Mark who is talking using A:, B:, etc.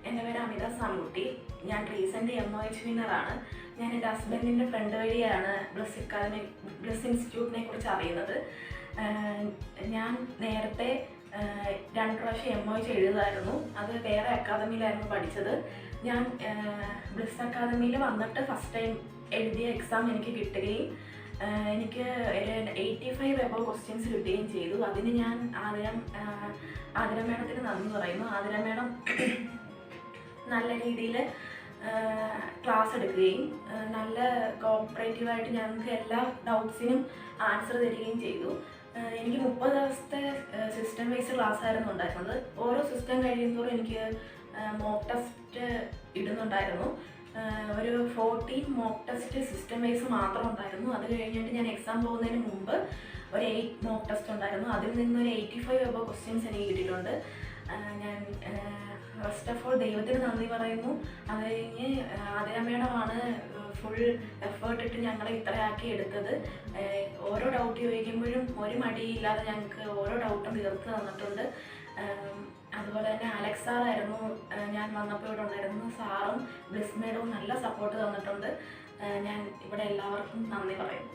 A: എൻ്റെ പേര് അമിത സാംകുട്ടി. ഞാൻ റീസെൻ്റ് MOH വിന്നറാണ്. ഞാൻ എൻ്റെ ഹസ്ബൻഡിൻ്റെ ഫ്രണ്ട് വഴിയാണ് ബ്ലസ് ഇൻസ്റ്റിറ്റ്യൂട്ടിനെ കുറിച്ച് അറിയുന്നത്. ഞാൻ നേരത്തെ 2 പ്രാവശ്യം MOH എഴുതുമായിരുന്നു. അത് വേറെ അക്കാദമിയിലായിരുന്നു പഠിച്ചത്. ഞാൻ ബ്ലസ് അക്കാദമിയിൽ വന്നിട്ട് ഫസ്റ്റ് ടൈം എഴുതിയ എക്സാം എനിക്ക് കിട്ടുകയും എനിക്ക് 85 എബോവ് ക്വസ്റ്റ്യൻസ് കിട്ടുകയും ചെയ്തു. അതിന് ഞാൻ ആതിര മേഡത്തിന് നന്ദി പറയുന്നു. ആതിര മേഡം നല്ല രീതിയിൽ ക്ലാസ് എടുക്കുകയും നല്ല കോപ്പറേറ്റീവായിട്ട് ഞങ്ങൾക്ക് എല്ലാ ഡൗട്ട്സിനും ആൻസർ തരികയും ചെയ്തു. എനിക്ക് 30 ദിവസത്തെ സിസ്റ്റം വൈസ് ക്ലാസ് ആയിരുന്നു ഉണ്ടായിരുന്നത്. ഓരോ സിസ്റ്റം കഴിയുമ്പോഴും എനിക്ക് മോക്ക് ടെസ്റ്റ് ഇടുന്നുണ്ടായിരുന്നു. ഒരു 14 മോക്ക് ടെസ്റ്റ് സിസ്റ്റം വൈസ് മാത്രം ഉണ്ടായിരുന്നു. അത് കഴിഞ്ഞിട്ട് ഞാൻ എക്സാം പോകുന്നതിന് മുമ്പ് ഒരു 8 മോക്ക് ടെസ്റ്റ് ഉണ്ടായിരുന്നു. അതിൽ നിന്നൊരു 85 എബോവ് ക്വസ്റ്റ്യൻസ് എനിക്ക് കിട്ടിയിട്ടുണ്ട്. ഞാൻ ഫസ്റ്റ് ഓഫ് ഓൾ ദൈവത്തിന് നന്ദി പറയുന്നു. അത് കഴിഞ്ഞ് ആതിര മേഡമാണ് ഫുൾ എഫേർട്ട് ഇട്ട് ഞങ്ങളെ ഇത്രയാക്കി എടുത്തത്. ഓരോ ഡൗട്ട് ചോദിക്കുമ്പോഴും ഒരു മടിയില്ലാതെ ഞങ്ങൾക്ക് ഓരോ ഡൗട്ടും തീർത്ത് തന്നിട്ടുണ്ട്. അതുപോലെ തന്നെ അലക്സ് സാറായിരുന്നു ഞാൻ വന്നപ്പോൾ ഇവിടെ ഉണ്ടായിരുന്നു. സാറും ബ്ലിസ് മേഡവും നല്ല സപ്പോർട്ട് തന്നിട്ടുണ്ട്. ഞാൻ ഇവിടെ എല്ലാവർക്കും നന്ദി പറയുന്നു.